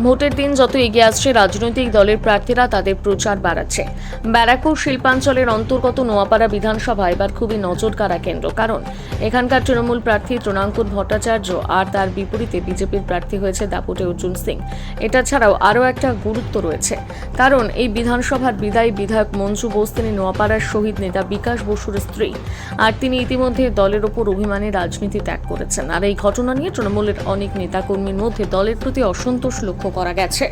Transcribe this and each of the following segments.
ভোটের দিন যত এগিয়ে আসছে রাজনৈতিক দলের প্রার্থীরা তাদের প্রচার বাড়াচ্ছে। ব্যারাকপুর শিল্পাঞ্চলের অন্তর্গত নোয়াপাড়া বিধানসভা এবার খুবই নজরকাড়া কেন্দ্র, কারণ এখানকার তৃণমূল প্রার্থী তৃণাঙ্কুর ভট্টাচার্য আর তার বিপরীতে বিজেপির প্রার্থী হয়েছে দাপুটে অর্জুন সিং। এটা ছাড়াও আরও একটা গুরুত্ব রয়েছে, কারণ এই বিধানসভার বিদায়ী বিধায়ক মঞ্জু বোস তিনি নোয়াপাড়ার শহীদ নেতা বিকাশ বসুর স্ত্রী, আর তিনি ইতিমধ্যে দলের ওপর অভিমানে রাজনীতি ত্যাগ করেছেন। আর এই ঘটনা নিয়ে তৃণমূলের অনেক নেতাকর্মীর মধ্যে দলের প্রতি অসন্তোষ লক্ষ্য করা গেছে।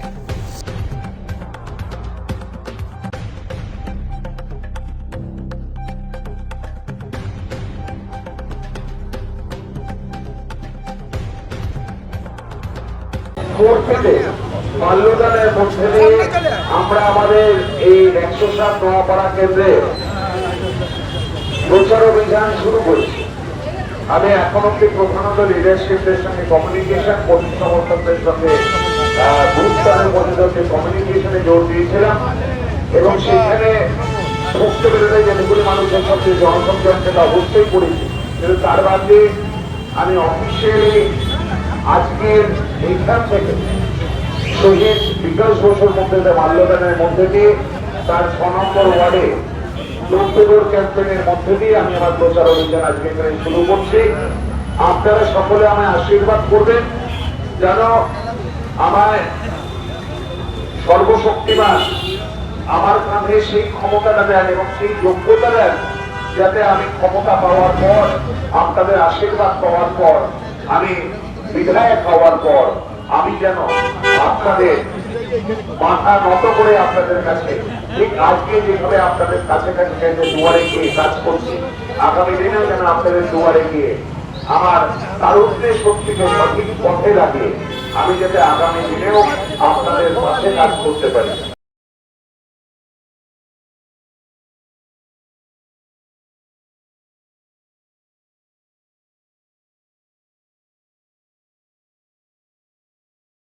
মাল্যদানের মধ্যে দিয়ে আমরা আমাদের এই 107 নোয়াপাড়া কেন্দ্রে প্রচার অভিযান শুরু করেছি। আমি এখন অব্দি প্রধানত লিডারশিপদের সঙ্গে কমিউনিকেশন, কর্মী সমর্থকদের সঙ্গে গুরুত্বের মধ্যে কমিউনিকেশনে জোর দিয়েছিলাম এবং সেখানে ঢুকতে বেরোতে যেগুলি মানুষের সঙ্গে জনসংযোগ সেটা অবশ্যই করেছি, কিন্তু তার বাদে আমি অফিসিয়ালি আজকের এইখান থেকে শহীদ বিকাশ বসুর মধ্যে মাল্যদানের মধ্যে দিয়ে তার 6 নম্বর ওয়ার্ডে লোকসভা ক্যাম্পেইনের মধ্যে দিয়ে আমি আমার প্রচার অভিযান আজকে এখানে শুরু করছি। আপনারা সকলে আমায় আশীর্বাদ করবেন যেন আমায় সর্বশক্তিমান আমার কাঁধে সেই ক্ষমতাটা দেন এবং সেই যোগ্যতা দেন, যাতে আমি ক্ষমতা পাওয়ার পর, আপনাদের আশীর্বাদ পাওয়ার পর, আমি বিধায়ক হওয়ার পর আমি যেন আপনাদের মাথা নত করে আপনাদের কাছে ঠিক আজকে যেভাবে আপনাদের কাছে কাছে দুয়ারে গিয়ে কাজ করছি, আগামী দিনেও যেন আপনাদের দুয়ারে গিয়ে আমার তারুণ্যের শক্তিকে সঠিক পথে লাগিয়ে আমি যাতে আগামী দিনেও আপনাদের পাশে কাজ করতে পারি।